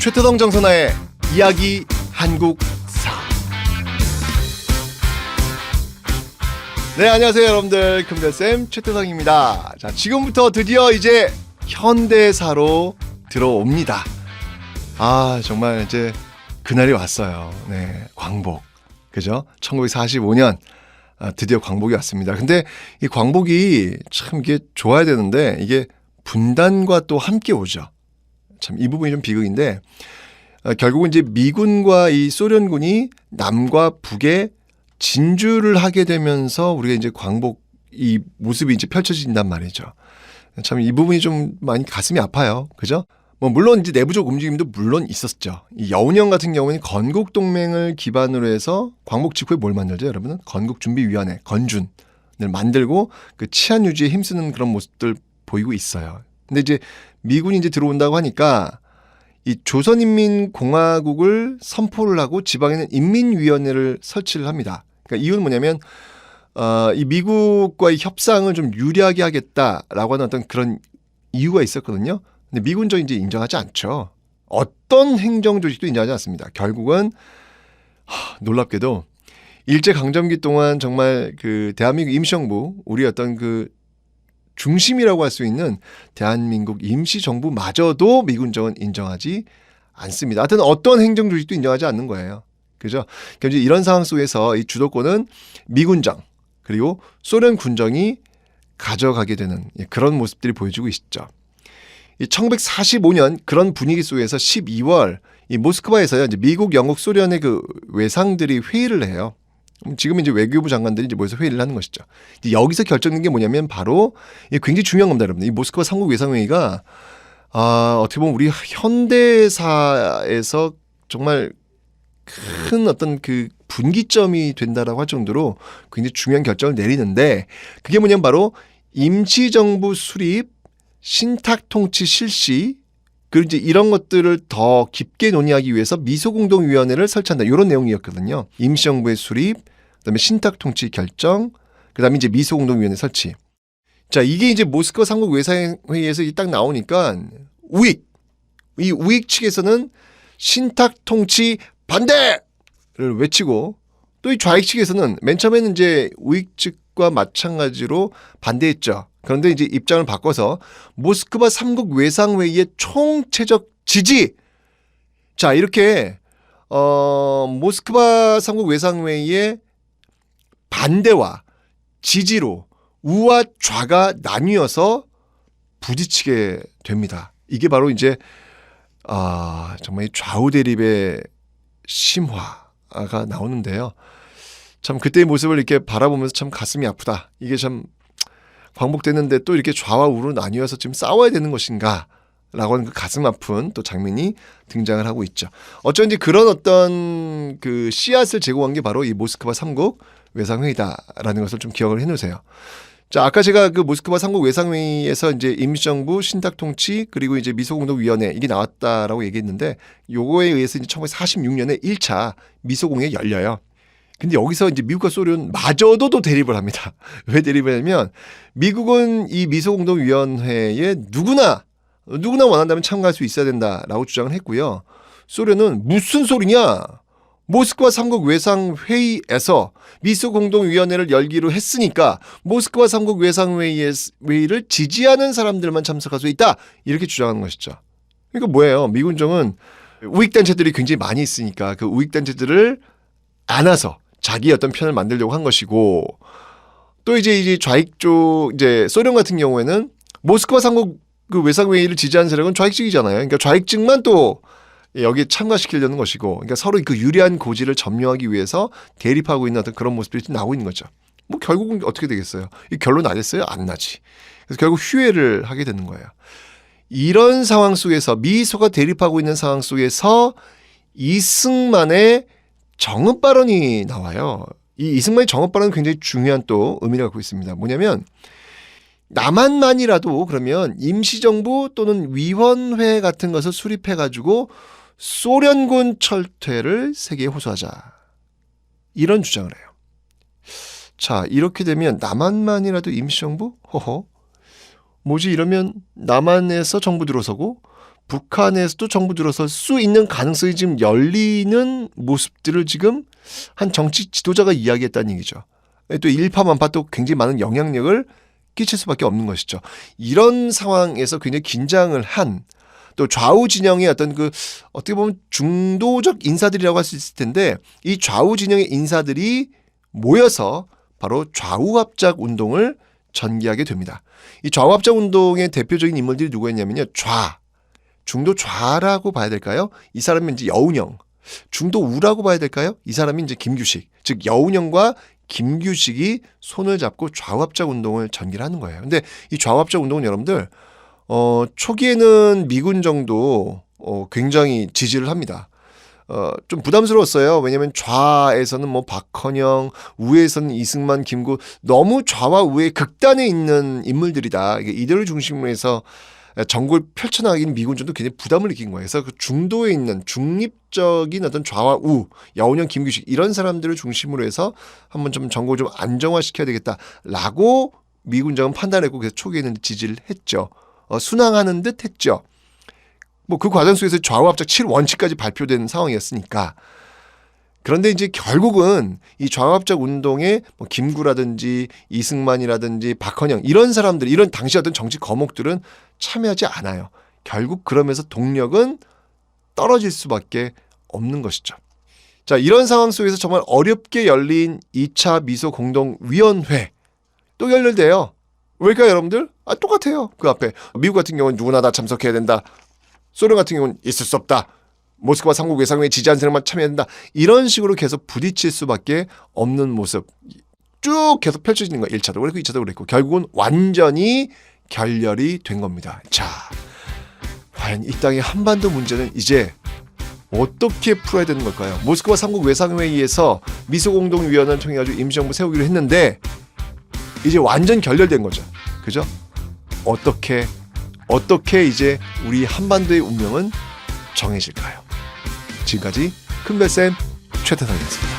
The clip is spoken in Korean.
최태성 정선아의 이야기 한국사. 네, 안녕하세요 여러분들. 금별쌤 최태성입니다. 자, 지금부터 드디어 이제 현대사로 들어옵니다. 아, 정말 이제 그날이 왔어요. 네, 광복. 그죠? 1945년 드디어 광복이 왔습니다. 근데 이 광복이 참 이게 좋아야 되는데 이게 분단과 또 함께 오죠. 참 이 부분이 좀 비극인데 결국은 이제 미군과 이 소련군이 남과 북에 진주를 하게 되면서 우리가 이제 광복 이 모습이 이제 펼쳐진단 말이죠. 참 이 부분이 좀 많이 가슴이 아파요. 그죠? 뭐 물론 이제 내부적 움직임도 물론 있었죠. 이 여운형 같은 경우는 건국 동맹을 기반으로 해서 광복 직후에 뭘 만들죠, 여러분은? 건국준비위원회, 건준을 만들고 그 치안 유지에 힘쓰는 그런 모습들 보이고 있어요. 근데 이제 미군이 이제 들어온다고 하니까 이 조선인민공화국을 선포를 하고 지방에는 인민위원회를 설치를 합니다. 그러니까 이유는 뭐냐면 이 미국과의 협상을 좀 유리하게 하겠다라고 하는 어떤 그런 이유가 있었거든요. 근데 미군도 이제 인정하지 않죠. 어떤 행정 조직도 인정하지 않습니다. 결국은 놀랍게도 일제 강점기 동안 정말 그 대한민국 임시정부, 우리 어떤 그 중심이라고 할 수 있는 대한민국 임시정부마저도 미군정은 인정하지 않습니다. 하여튼 어떤 행정 조직도 인정하지 않는 거예요. 그죠? 그러니까 이런 상황 속에서 이 주도권은 미군정 그리고 소련 군정이 가져가게 되는 그런 모습들이 보여지고 있죠. 이 1945년 그런 분위기 속에서 12월 이 모스크바에서요, 이제 미국, 영국, 소련의 그 외상들이 회의를 해요. 지금 이제 외교부 장관들이 이제 모여서 회의를 하는 것이죠. 이제 여기서 결정된 게 뭐냐면 바로 이 굉장히 중요한 겁니다, 여러분. 이 모스크바 삼국 외상회의가 어떻게 보면 우리 현대사에서 정말 큰 어떤 그 분기점이 된다라고 할 정도로 굉장히 중요한 결정을 내리는데 그게 뭐냐면 바로 임시정부 수립, 신탁통치 실시, 그리고 이제 이런 것들을 더 깊게 논의하기 위해서 미소공동위원회를 설치한다. 이런 내용이었거든요. 임시정부의 수립, 그다음에 신탁통치 결정, 그다음에 이제 미소공동위원회 설치. 자, 이게 이제 모스크바 삼국 외상회의에서 딱 나오니까 이 우익 측에서는 신탁통치 반대를 외치고 또 이 좌익 측에서는 맨 처음에는 이제 우익 측과 마찬가지로 반대했죠. 그런데 이제 입장을 바꿔서 모스크바 삼국 외상회의의 총체적 지지. 자, 이렇게 모스크바 삼국 외상회의의 반대와 지지로 우와 좌가 나뉘어서 부딪히게 됩니다. 이게 바로 이제 정말 좌우 대립의 심화가 나오는데요. 참 그때의 모습을 이렇게 바라보면서 참 가슴이 아프다. 이게 참 광복됐는데 또 이렇게 좌와 우로 나뉘어서 지금 싸워야 되는 것인가 라고 하는 그 가슴 아픈 또 장면이 등장을 하고 있죠. 어쩐지 그런 어떤 그 씨앗을 제공한 게 바로 이 모스크바 삼국 외상회의다라는 것을 좀 기억을 해놓으세요. 자, 아까 제가 그 모스크바 삼국 외상회의에서 이제 임시정부, 신탁통치, 그리고 이제 미소공동위원회 이게 나왔다라고 얘기했는데 요거에 의해서 이제 1946년에 1차 미소공회가 열려요. 근데 여기서 이제 미국과 소련 마저도 또 대립을 합니다. 왜 대립을 하냐면 미국은 이 미소공동위원회에 누구나 원한다면 참가할 수 있어야 된다라고 주장을 했고요. 소련은 무슨 소리냐? 모스크바 삼국 외상회의에서 미소공동위원회를 열기로 했으니까 모스크바 삼국 외상회의를 지지하는 사람들만 참석할 수 있다. 이렇게 주장하는 것이죠. 그러니까 뭐예요? 미군정은 우익단체들이 굉장히 많이 있으니까 그 우익단체들을 안아서 자기 어떤 편을 만들려고 한 것이고 또 이제 좌익 쪽 이제 소련 같은 경우에는 모스크바 삼국 그 외상회의를 지지하는 세력은 좌익 측이잖아요. 그러니까 좌익 측만 또 여기에 참가시키려는 것이고, 그러니까 서로 그 유리한 고지를 점령하기 위해서 대립하고 있는 어떤 그런 모습들이 나오고 있는 거죠. 뭐 결국은 어떻게 되겠어요? 이 결론 나겠어요? 안 나지. 그래서 결국 휴회를 하게 되는 거예요. 이런 상황 속에서 미소가 대립하고 있는 상황 속에서 이승만의 정읍 발언이 나와요. 이 이승만의 정읍 발언은 굉장히 중요한 또 의미를 갖고 있습니다. 뭐냐면 남한만이라도 그러면 임시정부 또는 위원회 같은 것을 수립해가지고 소련군 철퇴를 세계에 호소하자. 이런 주장을 해요. 자, 이렇게 되면 남한만이라도 임시정부? 허허. 뭐지 이러면 남한에서 정부 들어서고 북한에서도 정부 들어설 수 있는 가능성이 지금 열리는 모습들을 지금 한 정치 지도자가 이야기했다는 얘기죠. 또 일파만파 또 굉장히 많은 영향력을 끼칠 수밖에 없는 것이죠. 이런 상황에서 굉장히 긴장을 한 또 좌우 진영의 어떤 그 어떻게 보면 중도적 인사들이라고 할 수 있을 텐데 이 좌우 진영의 인사들이 모여서 바로 좌우합작 운동을 전개하게 됩니다. 이 좌우합작 운동의 대표적인 인물들이 누구였냐면요. 중도 좌라고 봐야 될까요? 이 사람이 이제 여운형. 중도 우라고 봐야 될까요? 이 사람이 이제 김규식. 즉 여운형과 김규식이 손을 잡고 좌우합작 운동을 전개하는 거예요. 근데 이 좌우합작 운동은 여러분들 초기에는 미군 정도 굉장히 지지를 합니다. 좀 부담스러웠어요. 왜냐하면 좌에서는 뭐 박헌영, 우에서는 이승만, 김구 너무 좌와 우의 극단에 있는 인물들이다. 이들을 중심으로 해서 정국을 펼쳐나가기는 미군전도 굉장히 부담을 느낀 거예요. 그래서 그 중도에 있는 중립적인 어떤 좌와 우, 여운형, 김규식 이런 사람들을 중심으로 해서 한번 좀 정국을 좀 안정화시켜야 되겠다라고 미군장은 판단했고 그래서 초기에는 지지를 했죠. 순항하는 듯 했죠. 뭐 그 과정 속에서 좌우합작 7원칙까지 발표된 상황이었으니까. 그런데 이제 결국은 이 좌우합작 운동에 뭐 김구라든지 이승만이라든지 박헌영 이런 사람들, 이런 당시 어떤 정치 거목들은 참여하지 않아요. 결국 그러면서 동력은 떨어질 수밖에 없는 것이죠. 자, 이런 상황 속에서 정말 어렵게 열린 2차 미소 공동위원회 또 열릴대요. 왜일까요, 여러분들? 똑같아요. 그 앞에 미국 같은 경우는 누구나 다 참석해야 된다. 소련 같은 경우는 있을 수 없다. 모스크바 3국 외상회의 지지한 사람만 참여해야 된다. 이런 식으로 계속 부딪힐 수밖에 없는 모습 쭉 계속 펼쳐지는 거예요. 1차도 그랬고 2차도 그랬고 결국은 완전히 결렬이 된 겁니다. 자, 과연 이 땅의 한반도 문제는 이제 어떻게 풀어야 되는 걸까요? 모스크바 3국 외상회의에서 미소공동위원회를 통해 가지고 임시정부 세우기로 했는데 이제 완전 결렬된 거죠. 그죠? 어떻게 이제 우리 한반도의 운명은 정해질까요? 지금까지 큰별쌤 최태성이었습니다.